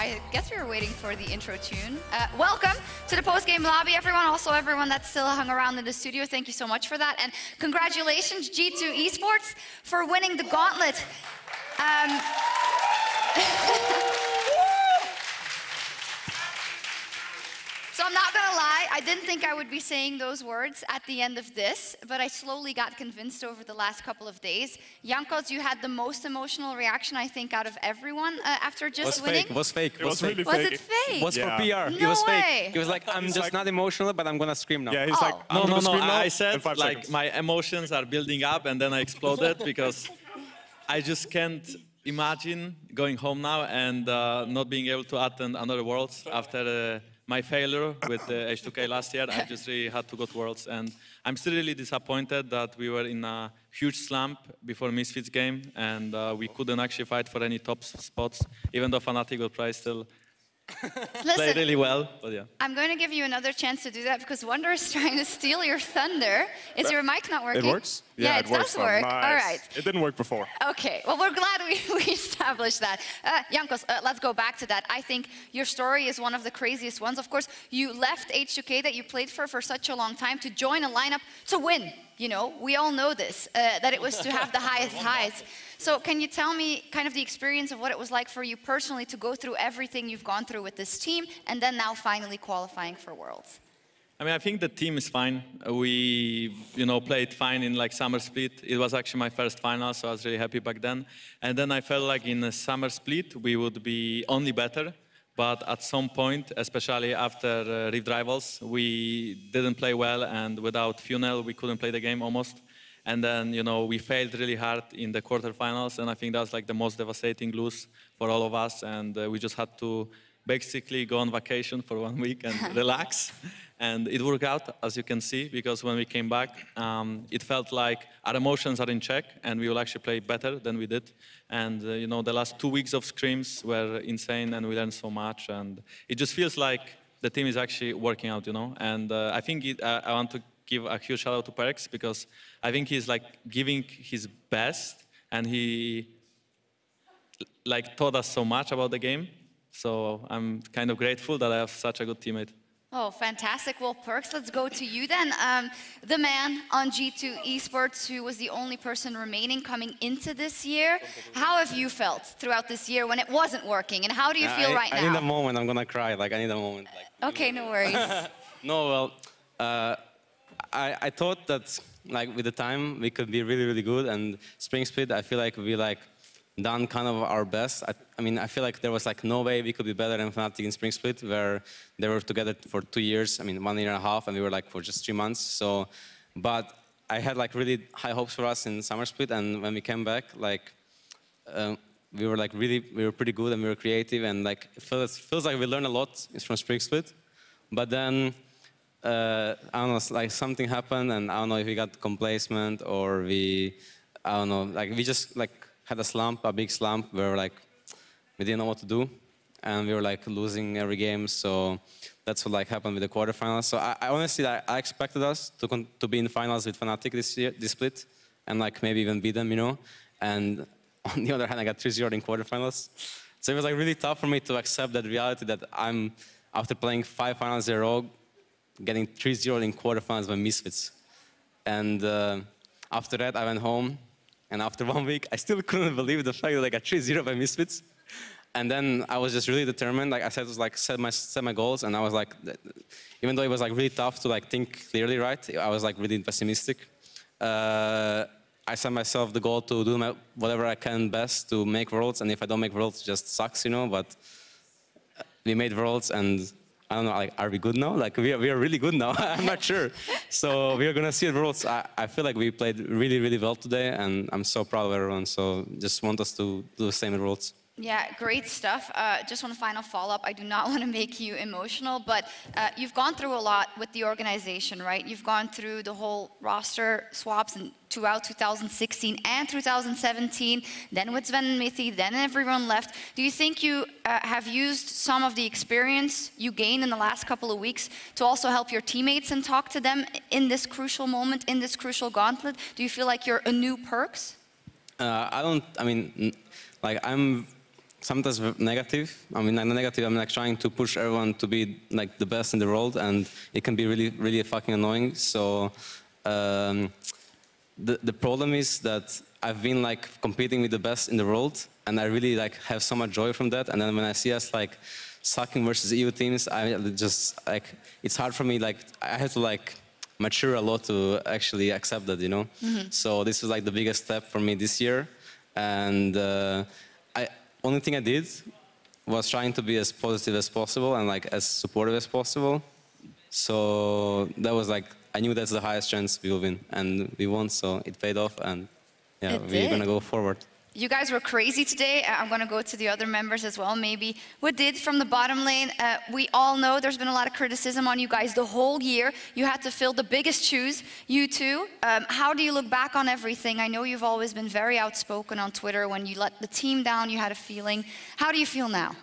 I guess we were waiting for the intro tune. Welcome to the post-game lobby, everyone. Also, everyone that still hung around in the studio, thank you so much for that. And congratulations, G2 Esports, for winning the gauntlet. So I'm not gonna lie, I didn't think I would be saying those words at the end of this, but I slowly got convinced over the last couple of days. Jankos, you had the most emotional reaction, I think, out of everyone after just winning. It was fake. It was really Was fake. it fake? It was for PR. No It was way. fake. He was like, I'm just not emotional, but I'm gonna scream now. Yeah, he's like, No, I'm no, gonna no. scream now I in said 5 like seconds. my emotions are building up, and then I exploded because I just can't imagine going home now and not being able to attend another Worlds after my failure with H2K last year. I just really had to go to Worlds, and I'm still really disappointed that we were in a huge slump before Misfits game, and we couldn't actually fight for any top spots, even though Fnatic will probably still play really well. But yeah. I'm going to give you another chance to do that because Wunder is trying to steal your thunder. Is your mic not working? It works? Yeah, it works does work. Nice. All right. It didn't work before. Okay, well, we're glad we established that. Jankos, let's go back to that. I think your story is one of the craziest ones. Of course, you left H2K that you played for such a long time to join a lineup to win. You know, we all know this, that it was to have the highest highs. So can you tell me kind of the experience of what it was like for you personally to go through everything you've gone through with this team and then now finally qualifying for Worlds? I mean, I think the team is fine. We, played fine in like summer split. It was actually my first final, so I was really happy back then. And then I felt like in the summer split, we would be only better. But at some point, especially after Rift Rivals, we didn't play well, and without Funnel, we couldn't play the game almost. And then, we failed really hard in the quarterfinals, and I think that was like the most devastating lose for all of us. And we just had to basically go on vacation for 1 week and relax. And it worked out, as you can see, because when we came back, it felt like our emotions are in check and we will actually play better than we did. And, the last 2 weeks of scrims were insane and we learned so much. And it just feels like the team is actually working out, And I think I want to give a huge shout out to Perkz because I think he's like giving his best and he like taught us so much about the game. So I'm kind of grateful that I have such a good teammate. Oh, fantastic. Well, Perkz, let's go to you then. The man on G2 Esports who was the only person remaining coming into this year. How have you felt throughout this year when it wasn't working? And how do you feel right now? I need a moment. I'm going to cry. Like, I need a moment. Like, okay, no worries. No, well, I thought that, like, with the time, we could be really, really good. And Spring Split, I feel like we, like, done kind of our best. I mean, I feel like there was like no way we could be better than Fnatic in Spring Split, where they were together for 2 years. I mean, 1 year and a half, and we were like for just 3 months. So, but I had like really high hopes for us in Summer Split, and when we came back, like we were like we were pretty good and we were creative, and like it feels like we learned a lot from Spring Split. But then I don't know, like something happened, and I don't know if we got complacent or I don't know, like we just like had a slump, a big slump, where like we didn't know what to do, and we were like losing every game. So that's what like happened with the quarterfinals. So I honestly, I expected us to be in finals with Fnatic this split, and like maybe even beat them, And on the other hand, I got 3-0 in quarterfinals. So it was like really tough for me to accept that reality that I'm, after playing 5 finals in a row, getting 3-0 in quarterfinals by Misfits. And after that, I went home. And after 1 week, I still couldn't believe the fact that I got 3-0 by Misfits. And then I was just really determined. Like I said, set my goals, and I was like, even though it was like really tough to like think clearly, right? I was like really pessimistic. I set myself the goal to do whatever I can best to make Worlds, and if I don't make Worlds, it just sucks, But we made Worlds, and I don't know, like, are we good now? Like, we are really good now. I'm not sure. So we are going to see at Worlds. I feel like we played really, really well today, and I'm so proud of everyone. So just want us to do the same at Worlds. Yeah, great stuff. Just one final follow-up. I do not want to make you emotional, but you've gone through a lot with the organization, right? You've gone through the whole roster swaps throughout 2016 and 2017, then with Sven and Mithi, then everyone left. Do you think you have used some of the experience you gained in the last couple of weeks to also help your teammates and talk to them in this crucial moment, in this crucial gauntlet? Do you feel like you're a new Perkz? I mean, like sometimes negative. I mean, not negative. I'm like trying to push everyone to be like the best in the world, and it can be really, really fucking annoying. So the problem is that I've been like competing with the best in the world, and I really like have so much joy from that. And then when I see us like sucking versus EU teams, I just like it's hard for me. Like I have to like mature a lot to actually accept that, you know. So this was like the biggest step for me this year, and only thing I did was trying to be as positive as possible and like as supportive as possible. So that was like, I knew that's the highest chance we will win, and we won, so it paid off, and yeah, we're gonna go forward. You guys were crazy today. I'm going to go to the other members as well, maybe. What did from the bottom lane? We all know there's been a lot of criticism on you guys the whole year. You had to fill the biggest shoes, you two. How do you look back on everything? I know you've always been very outspoken on Twitter. When you let the team down, you had a feeling. How do you feel now?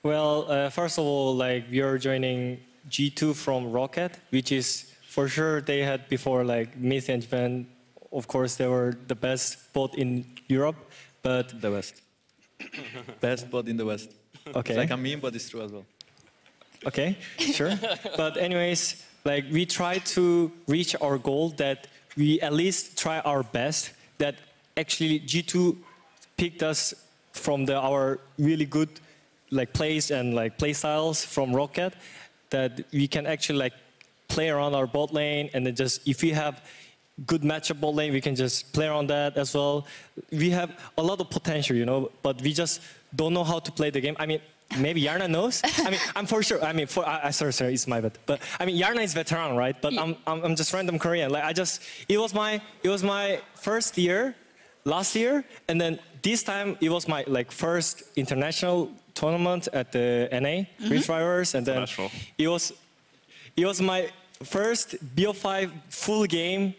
Well, first of all, like we are joining G2 from Rocket, which is for sure they had before like Myth and Japan. Of course, they were the best both in Europe. But the West. Best bot in the West. Okay. It's like a meme, but it's true as well. Okay, sure. But anyways, like we try to reach our goal that we at least try our best. That actually G2 picked us from our really good like plays and like play styles from Rocket. That we can actually like play around our bot lane, and then just if we have good matchup bot lane, we can just play around that as well. We have a lot of potential, you know, but we just don't know how to play the game. I mean, maybe Yarna knows. I mean, I'm for sure. I mean, sorry, it's my bad. But I mean, Yarna is veteran, right? But I'm just random Korean. Like it was my first year, last year, and then this time it was my like first international tournament at the NA Reach Rivers, and then it was my first BO5 full game.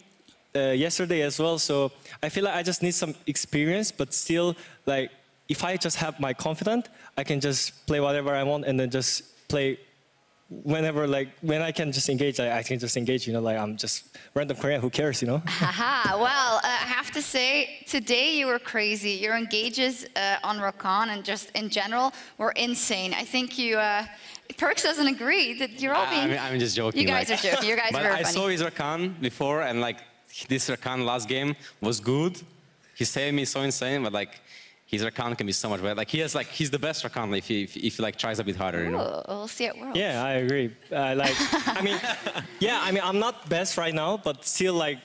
Yesterday as well, so I feel like I just need some experience, but still, like, if I just have my confidence, I can just play whatever I want and then just play whenever, like, when I can just engage, I can just engage, you know, like, I'm just random Korean, who cares, you know? Haha, well, I have to say, today you were crazy. Your engages on Rakan and just in general were insane. I think you... Perkz doesn't agree that you're all being... I'm just joking. You guys are joking. You guys are very funny. I saw his Rakan before, and like, this Rakan last game was good. His saving me so insane, but like his Rakan can be so much better. Like he's the best Rakan if he like tries a bit harder, you know. We'll see at Worlds. Yeah, I agree. I mean, I'm not best right now, but still like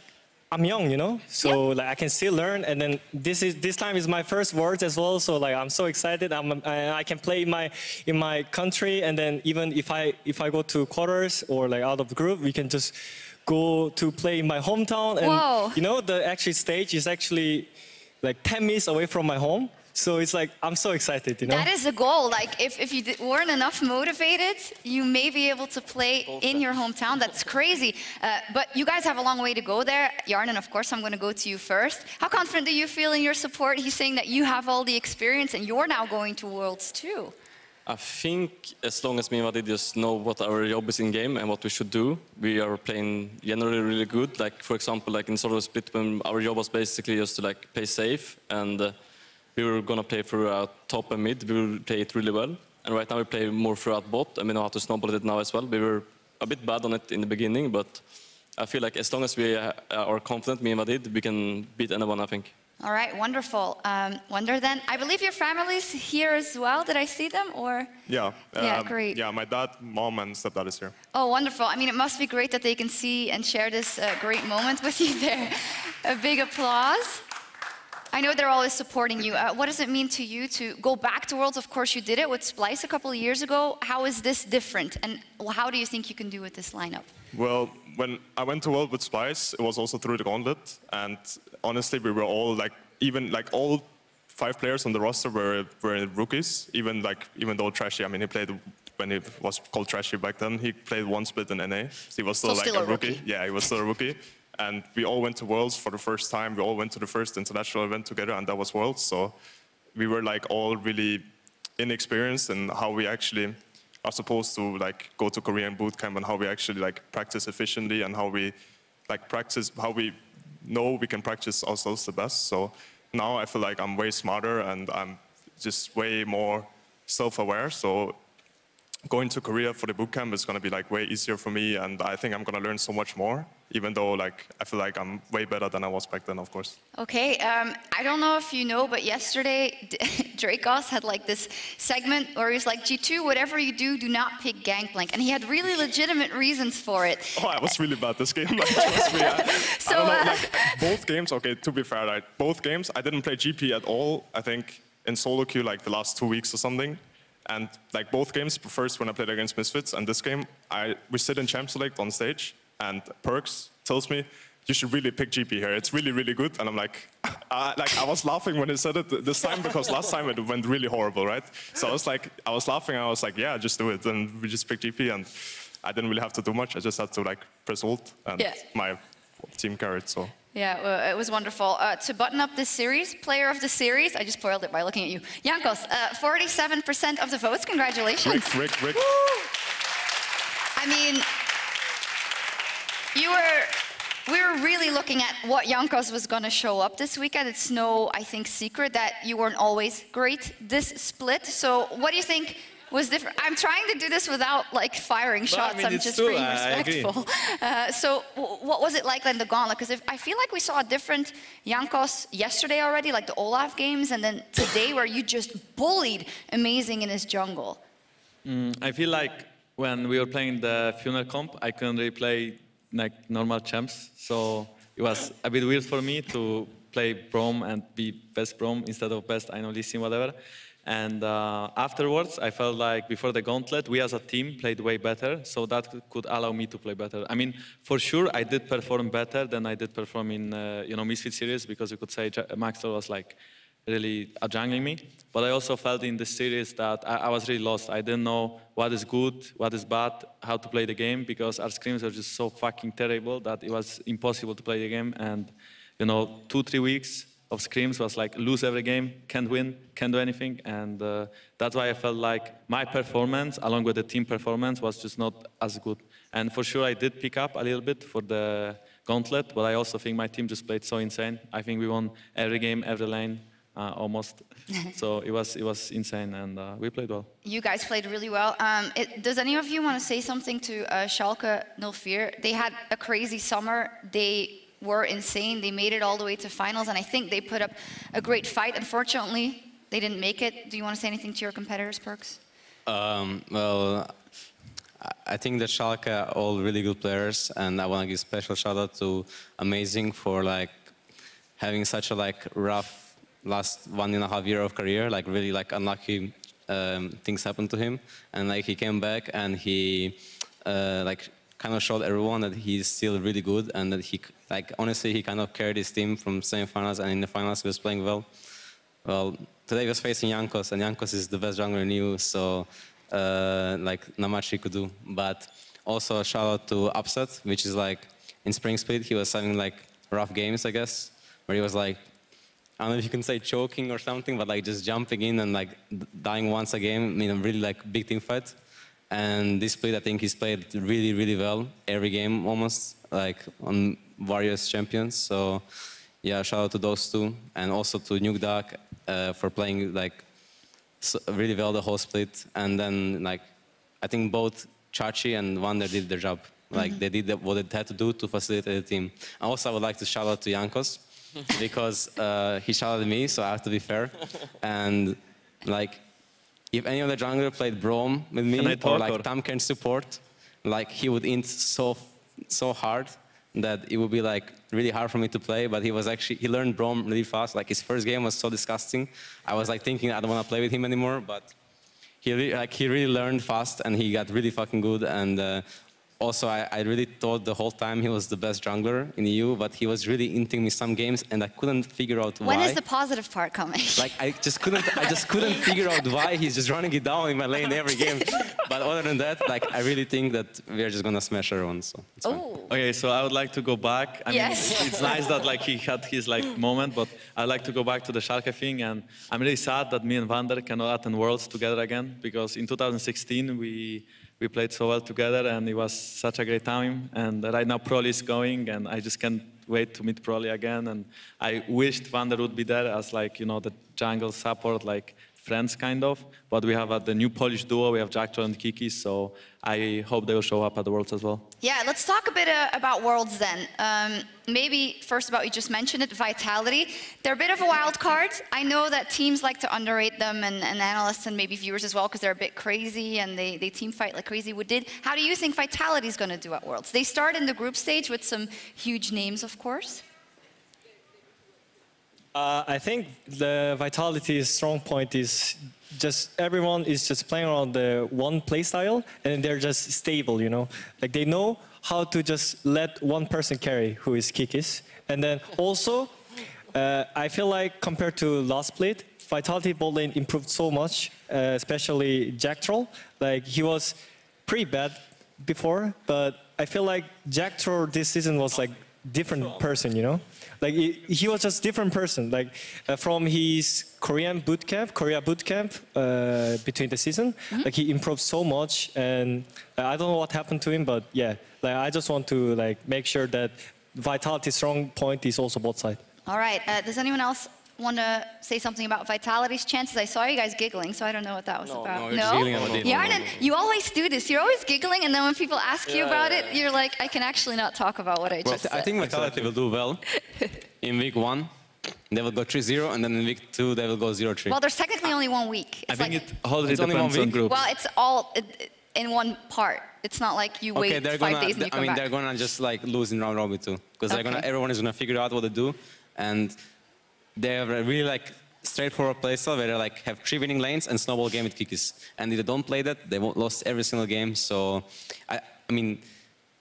I'm young, you know. So like I can still learn, and then this time is my first Worlds as well. So like I'm so excited. I can play in my country, and then even if I go to quarters or like out of the group, we can just go to play in my hometown, and you know the actual stage is actually like 10 minutes away from my home, so it's like I'm so excited, you know. That is a goal. Like if you weren't enough motivated, you may be able to play in your hometown. That's crazy. But you guys have a long way to go there. Yarnan, of course, I'm going to go to you first. How confident do you feel in your support? He's saying that you have all the experience and you're now going to Worlds too. I think as long as me and Vadid just know what our job is in game and what we should do, we are playing generally really good. Like for example, like in sort of split, when our job was basically just to like play safe, and we were gonna play throughout top and mid. We will play it really well, and right now we play more throughout bot, and we know how to snowball it now as well. We were a bit bad on it in the beginning, but I feel like as long as we are confident, me and Vadid, we can beat anyone, I think. All right, wonderful. Wunder then, I believe your family's here as well. Did I see them or? Yeah. Yeah, great. Yeah, my dad, mom, and stepdad is here. Oh, wonderful. I mean, it must be great that they can see and share this great moment with you there. A big applause. I know they're always supporting you. What does it mean to you to go back to Worlds? Of course, you did it with Splice a couple of years ago. How is this different? And how do you think you can do with this lineup? Well, when I went to World with Splice, it was also through the gauntlet. And honestly, we were all like, even like all 5 players on the roster were rookies. Even though Trashy, I mean, he played when it was called Trashy back then. He played 1 split in NA. He was still like a rookie. Yeah, he was still a rookie. And we all went to Worlds for the first time. We all went to the first international event together, and that was Worlds. So we were like all really inexperienced in how we actually are supposed to like go to Korean bootcamp, and how we actually like practice efficiently, and how we like practice, how we know we can practice ourselves the best. So now I feel like I'm way smarter, and I'm just way more self-aware. So going to Korea for the bootcamp is going to be like way easier for me, and I think I'm going to learn so much more, even though like I feel like I'm way better than I was back then, of course. Okay, I don't know if you know, but yesterday Jankos had like this segment where he's like, G2, whatever you do not pick Gangplank, and he had really legitimate reasons for it. Oh, I was really bad this game. Like, trust me, I don't know, like both games. Okay, to be fair, like both games, I didn't play GP at all. I think in solo queue like the last 2 weeks or something. And like both games, first when I played against Misfits, and this game, we sit in Champ Select on stage, and Perkz tells me, you should really pick GP here. It's really, really good. And I'm like I was laughing when he said it this time, because last time it went really horrible, right? So I was laughing, and I was like, yeah, just do it. And we just picked GP, and I didn't really have to do much. I just had to like press ult, and my team carried, so. Yeah, well, it was wonderful. To button up this series, player of the series, I just spoiled it by looking at you. Jankos, 47% of the votes, congratulations. Rick. I mean, we were really looking at what Jankos was going to show up this weekend. It's no, I think, secret that you weren't always great this split. So what do you think was different? I'm trying to do this without like firing shots. I mean, I'm just true. being respectful. So what was it like in the gauntlet? Because I feel like we saw a different Jankos yesterday already, like the Olaf games, and then today where you just bullied Amazing in his jungle. I feel like when we were playing the funeral comp, I couldn't really play like normal champs. So it was a bit weird for me to play Braum and be best Braum instead of best, I know, Lee Sin, whatever. And afterwards, I felt like before the gauntlet, we as a team played way better, so that could allow me to play better. I mean, for sure, I did perform better than I did perform in, Misfit series, because you could say Maxwell was like really jungling me. But I also felt in this series that I was really lost. I didn't know what is good, what is bad, how to play the game, because our scrims are just so fucking terrible that it was impossible to play the game. And, 2-3 weeks of scrims was like lose every game, can't win, can't do anything, and that's why I felt like my performance, along with the team performance, was just not as good. And for sure, I did pick up a little bit for the gauntlet, but I also think my team just played so insane. I think we won every game, every lane, almost. So it was insane, and we played well. You guys played really well. Does any of you want to say something to Schalke 04? They had a crazy summer. They were insane. They made it all the way to finals, and I think they put up a great fight. Unfortunately, they didn't make it. Do you want to say anything to your competitors, Perkz? Well, I think that Schalke are all really good players, and I want to give special shout out to Amazing for like having such a like rough last 1.5 years of career, like really like unlucky things happened to him, and like he came back and he like kind of showed everyone that he's still really good, and that he, like, honestly, he kind of carried his team from semi-finals, and in the finals he was playing well. Well, today he was facing Jankos, and Jankos is the best jungler in EU, so like not much he could do. But also a shout out to Upset, which is like in Spring Split he was having like rough games, I guess, where he was like, I don't know if you can say choking or something, but like just jumping in and like dying once a game in a really like big team fight. And this split, I think he's played really, really well every game almost, like on various champions. So yeah, shout out to those two, and also to Nuke Dark for playing like really well the whole split. And then like I think both Chachi and Wunder did their job. Like they did what they had to do to facilitate the team. Also, I would like to shout out to Jankos because he shouted at me, so I have to be fair. And like, if any of the jungler played Braum with me, or like Tamken support, like he would int so hard that it would be like really hard for me to play. But he learned Braum really fast. Like his first game was so disgusting. I was like thinking I don't want to play with him anymore. But he really learned fast, and he got really fucking good. And also, I really thought the whole time he was the best jungler in EU, but he was really inting me some games, and I couldn't figure out why. When is the positive part coming? Like I just couldn't figure out why he's just running it down in my lane every game. But other than that, like I really think that we're just gonna smash everyone. So. Okay, so I would like to go back. I mean, it's nice that like he had his like moment, but I'd like to go back to the Schalke thing, and I'm really sad that me and Wunder cannot attend Worlds together again, because in 2016 we played so well together, and it was such a great time. And right now Proli is going, and I just can't wait to meet Proli again. And I wished Wunder would be there as like, the jungle support, like friends, kind of. But we have the new Polish duo, we have Jankos and Kiki, so I hope they will show up at the Worlds as well. Yeah, let's talk a bit about Worlds then. Maybe first about, you just mentioned it, Vitality. They're a bit of a wild card. I know that teams like to underrate them, and analysts and maybe viewers as well, because they're a bit crazy and they team fight like crazy would did. How do you think Vitality is going to do at Worlds? They start in the group stage with some huge names, of course. I think the Vitality's strong point is just everyone is just playing around the one play style, and they're just stable, you know. Like they know how to just let one person carry, who is Kikis. And then also, I feel like compared to last split, Vitality bot lane improved so much, especially Jack Troll. Like he was pretty bad before, but I feel like Jack Troll this season was like different person, you know. Like he was just different person. Like from his Korea boot camp between the season, like he improved so much, and I don't know what happened to him, but yeah, like I just want to like make sure that Vitality's strong point is also bot side. All right. Does anyone else want to say something about Vitality's chances? I saw you guys giggling, so I don't know what that was about. No, you're giggling about it. Yarden, you always do this. You're always giggling, and then when people ask you about it, you're like, I can actually not talk about what I just said. I think Vitality will do well. In week 1, they will go 3-0, and then in week 2, they will go 0-3. Well, there's technically only 1 week. I think it already depends on groups. Well, it's all in one part. It's not like you wait 5 days and you come back. They're gonna just like lose in round robin too, because everyone is gonna figure out what to do, and they have a really like straightforward playstyle where they like have 3 winning lanes and snowball game with Kikis. And if they don't play that, they won't lost every single game. So I mean,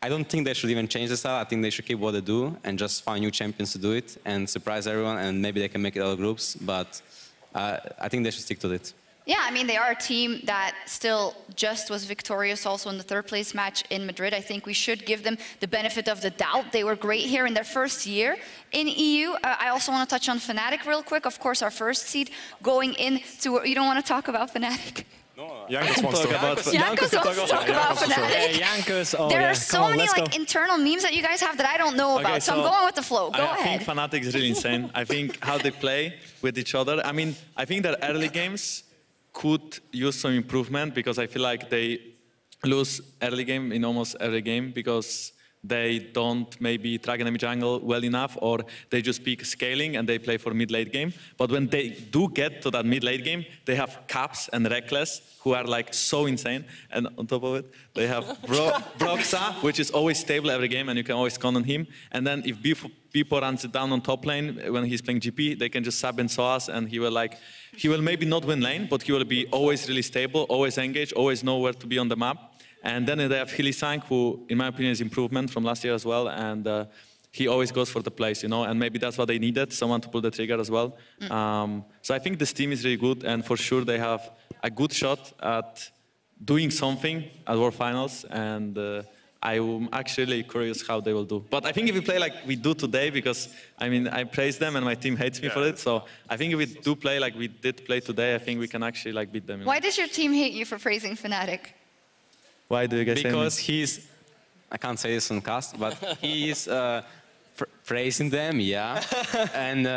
I don't think they should even change the style. I think they should keep what they do and just find new champions to do it and surprise everyone, and maybe they can make it out of groups. But I think they should stick to it. Yeah, I mean, they are a team that still just was victorious also in the 3rd place match in Madrid. I think we should give them the benefit of the doubt. They were great here in their first year in EU. I also want to touch on Fnatic real quick. Of course, our first seed going into... You don't want to talk about Fnatic? Jankos wants to talk about Fnatic. Jankos, There are so many like internal memes that you guys have that I don't know about, so I'm going with the flow. Go ahead. I think Fnatic is really insane. I think how they play with each other. I mean, I think their early games could use some improvement, because I feel like they lose early game in almost every game because they don't maybe track enemy jungle well enough, or they just pick scaling and they play for mid-late game. But when they do get to that mid-late game, they have Caps and Reckless, who are like so insane. And on top of it, they have Broxa, which is always stable every game, and you can always count on him. And then if Bipo runs it down on top lane when he's playing GP, they can just sub in Soas, and he will maybe not win lane, but he will be always really stable, always engaged, always know where to be on the map. And then they have Hilisang, who, in my opinion, is improvement from last year as well. And he always goes for the plays, you know. And maybe that's what they needed, someone to pull the trigger as well. So I think this team is really good. And for sure, they have a good shot at doing something at World Finals. And I'm actually curious how they will do. But I think if we play like we do today, because, I mean, I praise them and my team hates me for it. So I think if we do play like we did play today, I think we can actually like beat them. You know? Why does your team hate you for praising Fnatic? Why do you guys say Because he's, I can't say this on cast, but he's praising them, yeah. And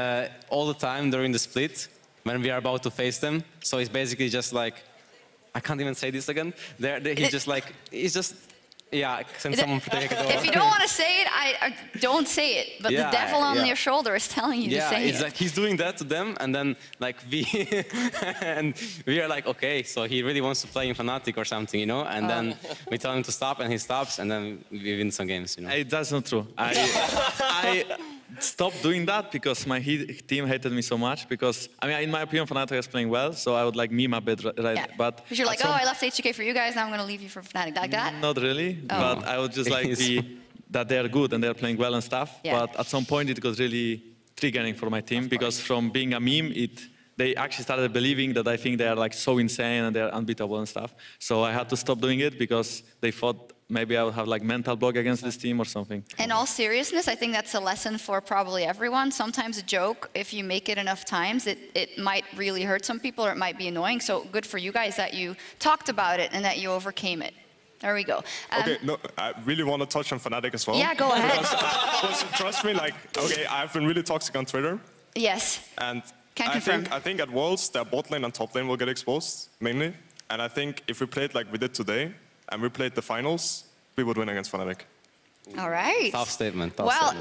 all the time during the split, when we are about to face them. So he's basically just like, I can't even say this again. He's just like, he's just, yeah, send someone to take it over. If you don't want to say it, I don't say it. But the devil on your shoulder is telling you to say it. Like he's doing that to them, and then like we are like, okay, so he really wants to play in Fnatic or something, you know. And then we tell him to stop, and he stops, and then we win some games, you know. That's not true. I stopped doing that because my team hated me so much. Because I mean, in my opinion, Fnatic is playing well, so I would like meme a bit, right? Yeah. But because you're like, oh, I left HK for you guys, now I'm going to leave you for Fnatic, like that? Not really, but I would just like that they are good and they are playing well and stuff. Yeah. But at some point, it was really triggering for my team, because from being a meme, they actually started believing that I think they are like so insane and they are unbeatable and stuff. So I had to stop doing it because they thought maybe I would have like mental block against this team or something. In all seriousness, I think that's a lesson for probably everyone. Sometimes a joke, if you make it enough times, it might really hurt some people or it might be annoying. So good for you guys that you talked about it and that you overcame it. There we go. Okay, no, I really want to touch on Fnatic as well. Yeah, go ahead. Because, trust me, like, okay, I've been really toxic on Twitter. Yes. And Can't confirm. I think at Worlds, their bot lane and top lane will get exposed, mainly. And I think if we played like we did today, and we played the finals, we would win against Fnatic. All right. Tough statement.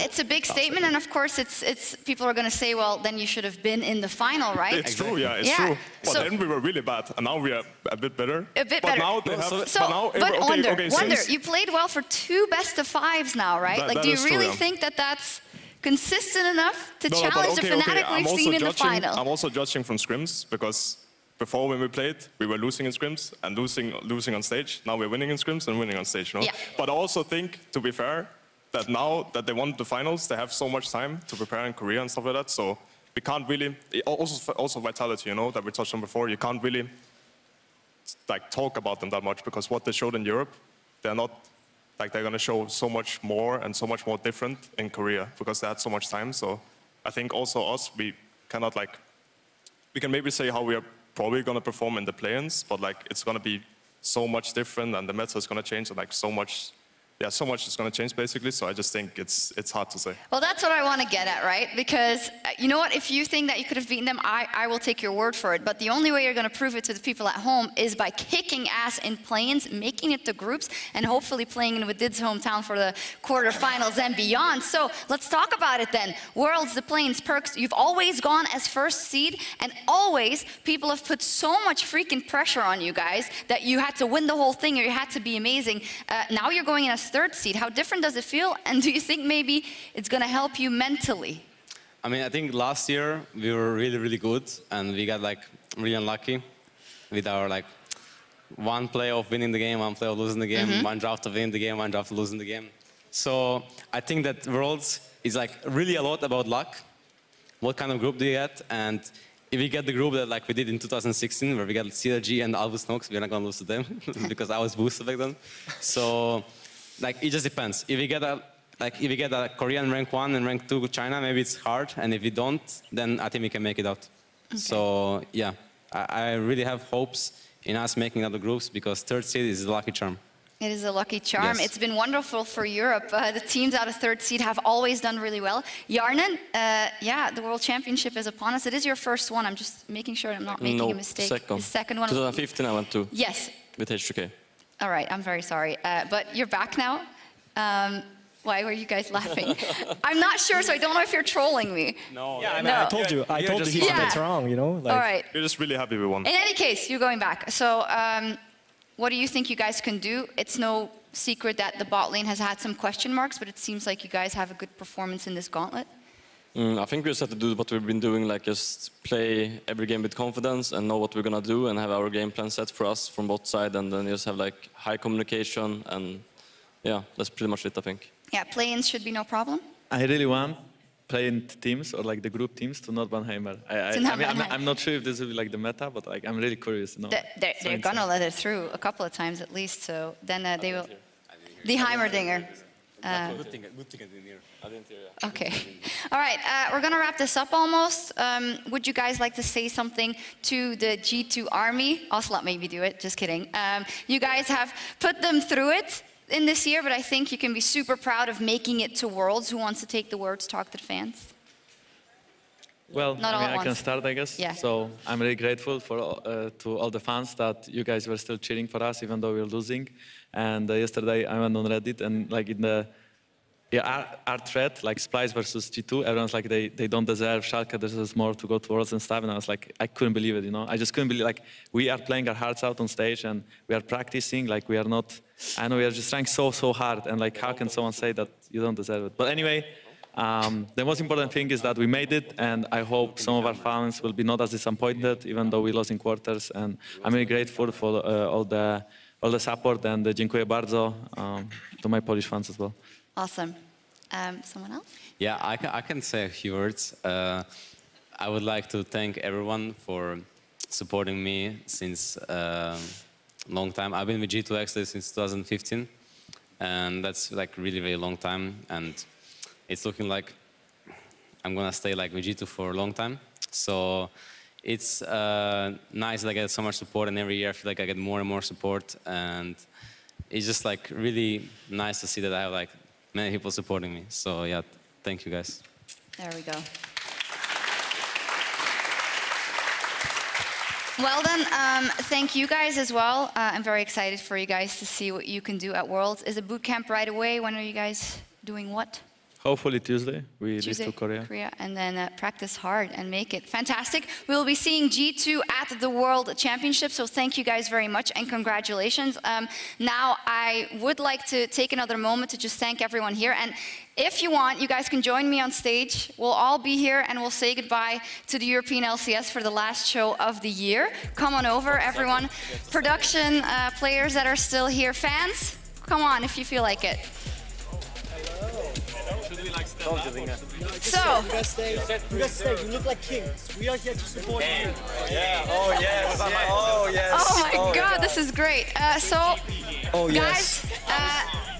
It's a big statement, and of course, it's people are going to say, well, then you should have been in the final, right? It's true, yeah, it's true. But then we were really bad, and now we are a bit better. A bit better. Now they have, but Wunder, you played well for 2 best-of-5s now, right? Like, do you really think that that's consistent enough to challenge the Fnatic we've seen in the final? I'm also judging from scrims, because before when we played, we were losing in scrims and losing on stage. Now we're winning in scrims and winning on stage, you know? Yeah. But I also think, to be fair, that now that they won the finals, they have so much time to prepare in Korea and stuff like that. So we can't really, also vitality, you know, that we touched on before. You can't really like talk about them that much, because what they showed in Europe, they're not like they're going to show so much more and so much more different in Korea, because they had so much time. So I think also us, we cannot like, we can maybe say how we are probably going to perform in the play-ins, but like it's going to be so much different, and the meta is going to change, and like so much is going to change basically. So I just think it's hard to say. Well, that's what I want to get at, right? Because you know what? If you think that you could have beaten them, I will take your word for it. But the only way you're going to prove it to the people at home is by kicking ass in play-ins, making it to groups, and hopefully playing in Wadid's hometown for the quarterfinals and beyond. So let's talk about it then. Worlds, the play-ins, Perkz, you've always gone as first seed, and always people have put so much freaking pressure on you guys that you had to win the whole thing or you had to be amazing. Now you're going in as third seed. How different does it feel? And do you think maybe it's going to help you mentally? I mean, I think last year we were really, really good, and we got like really unlucky with our like one play of winning the game, one play of losing the game, one draft of winning the game, one draft of losing the game. So I think that Worlds is like really a lot about luck. What kind of group do you get? And if we get the group that like we did in 2016, where we got CLG and Albus Nox, we're not going to lose to them because I was boosted back then. So like it just depends. If we get a Korean rank 1 and rank 2 China, maybe it's hard. And if we don't, then I think we can make it out. Okay. So yeah, I really have hopes in us making other groups, because third seed is a lucky charm. It is a lucky charm. Yes. It's been wonderful for Europe. The teams out of third seed have always done really well. Yarnan, yeah, the World Championship is upon us. It is your first one. I'm just making sure I'm not making a mistake. Second. The second one. 2015 I went to. Yes. With H2K. All right, I'm very sorry. But you're back now. Why were you guys laughing? I'm not sure, so I don't know if you're trolling me. No. Yeah, I told you he's that's wrong, you know? Like, all right. We're just really happy we won. In any case, you're going back. So what do you think you guys can do? It's no secret that the bot lane has had some question marks, but it seems like you guys have a good performance in this gauntlet. I think we just have to do what we've been doing, like just play every game with confidence and know what we're going to do and have our game plan set for us from both sides, and then just have like high communication, and yeah, that's pretty much it, I think. Yeah, play-ins should be no problem. I really want playing teams or like the group teams to not ban Heimer. I'm not sure if this will be like the meta, but like I'm really curious to know. They're gonna let it through a couple of times at least, so then they will. The Heimerdinger. Good thing I didn't hear. I didn't hear, yeah. Okay. All right, we're gonna wrap this up almost. Would you guys like to say something to the G2 army? Ocelot maybe do it, just kidding. You guys have put them through it in this year, but I think you can be super proud of making it to Worlds. Who wants to take the words, talk to the fans? Well, I can start, I guess. Yeah. So I'm really grateful for to all the fans that you guys were still cheering for us, even though we were losing. And yesterday I went on Reddit, and like in the our thread, like Splice versus G2, everyone's like they don't deserve Schalke, there's more to go to Worlds and stuff. And I was like, I couldn't believe it, you know. I just couldn't believe, like, we are playing our hearts out on stage and we are practicing, like we are not, I know we are just trying so hard, and like how can someone say that you don't deserve it? But anyway, the most important thing is that we made it, and I hope some of our fans will be not as disappointed, even though we lost in quarters. And I'm really grateful for all the support, and dziękuję bardzo to my Polish fans as well. Awesome. Someone else? Yeah, I can say a few words. I would like to thank everyone for supporting me since a long time. I've been with G2 actually since 2015, and that's like really, really long time. And it's looking like I'm gonna stay like with G2 for a long time. So it's nice that I get so much support, and every year I feel like I get more and more support. And it's just like really nice to see that I have like many people supporting me. So yeah, thank you guys. There we go. Well then, thank you guys as well. I'm very excited for you guys to see what you can do at Worlds. Is it boot camp right away? When are you guys doing what? Hopefully Tuesday, we leave to Korea. And then practice hard and make it. Fantastic. We will be seeing G2 at the World Championship, so thank you guys very much and congratulations. Now, I would like to take another moment to just thank everyone here. And if you want, you guys can join me on stage. We'll all be here and we'll say goodbye to the European LCS for the last show of the year. Come on over, everyone. Production, players that are still here. Fans, come on if you feel like it. So, you guys stay. You look like kings. We are here to support you. Yeah. Oh yes. Oh yes. Oh my God, this is great. Guys,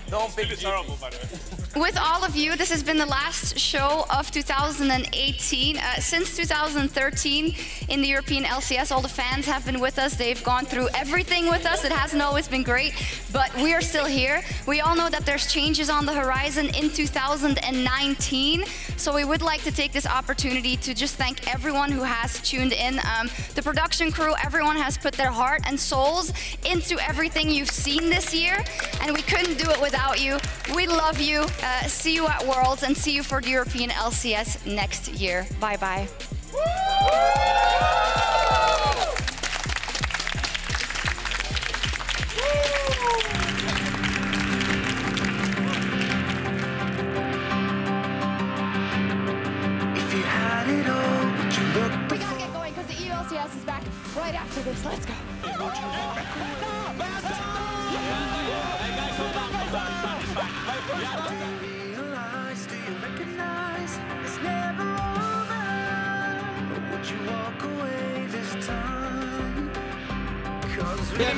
don't be terrible, by the way. With all of you, this has been the last show of 2018. Since 2013 in the European LCS, all the fans have been with us. They've gone through everything with us. It hasn't always been great, but we are still here. We all know that there's changes on the horizon in 2019. So we would like to take this opportunity to just thank everyone who has tuned in. The production crew, everyone has put their heart and souls into everything you've seen this year, and we couldn't do it without you. We love you. See you at Worlds and see you for the European LCS next year. Bye-bye. If you had it all, would you look? We gotta get going because the EU LCS is back right after this. Let's go. Do you recognize it's never over? Or would you walk away this time? Cause Wait.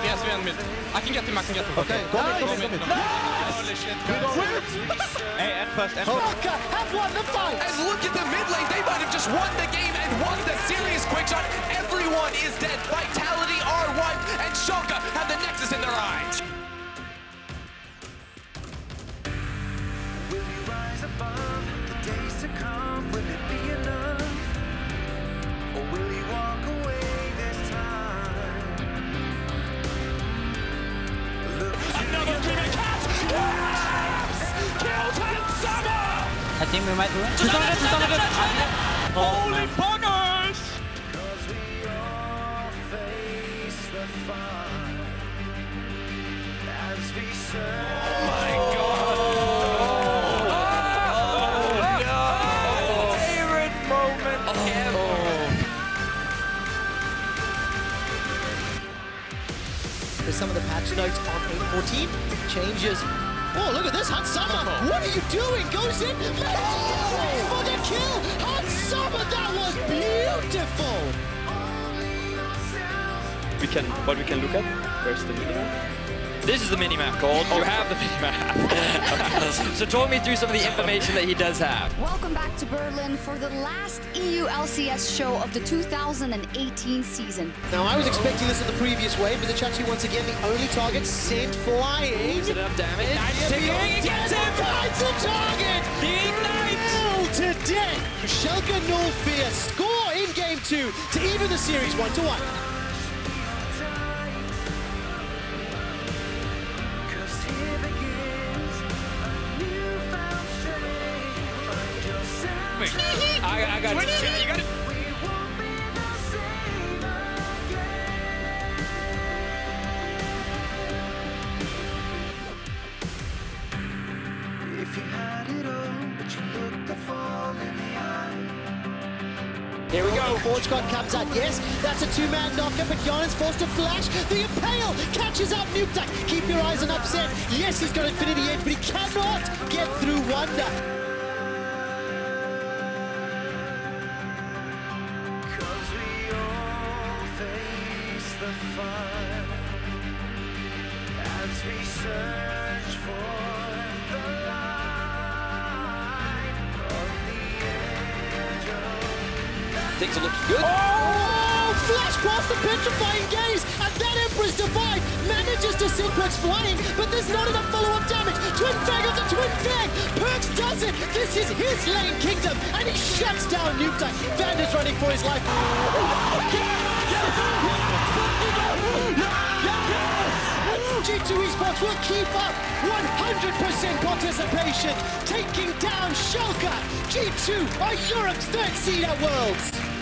Yes, I can get him. Okay, go mid. Holy shit, Hey, at first. Schalke have won the fight! And look at the mid lane. They might have just won the game and won the series. Quick shot. Everyone is dead. Vitality are wiped, and Schalke have the Nexus in their eyes. will you rise above the days to come? Will it be enough? Or will you walk away this time? Look to Another Dreaming Cat! Yes! Kills Hansama! I think we might do it. Holy buggers! Cause we all face the fight as we serve. Oh my God! Favorite moment ever! There's some of the patch notes on 8.14. Changes. Oh, look at this, Hansama! What are you doing? Goes in, for the kill! Hansama, that was beautiful! What we can look at, where's the minimap? This is the minimap, Gold. You have the minimap. So talk me through some of the information that he does have. Welcome back to Berlin for the last EU LCS show of the 2018 season. Now, I was expecting this in the previous wave, but the Chachi once again the only target sent flying. Is it enough damage? He gets it! Finds the target! He ignites! To death! Schalke no fear. Score in game 2 to even the series 1-1. I got it. You got it. If you had it all, but you looked the fall in the eye. Here we go. Forge-God comes out. Yes, that's a two-man knocker, but Jan's forced to flash. The Impale catches out Nukeduck. Keep your eyes on Upset. Yes, he's got Infinity Edge, but he cannot get through Wunder. As we search for the light on the edge of... Things are looking good. Oh! Flash past the petrifying gaze, and that Emperor's Divide manages to send Perkz flying, but there's not enough follow-up damage. Twin Fang after Twin Fang! Perkz does it! This is his lane kingdom, and he shuts down Nukeduck. Vander's running for his life. G2 Esports will keep up 100% participation, taking down Schalke. G2 are Europe's 3rd seed at Worlds.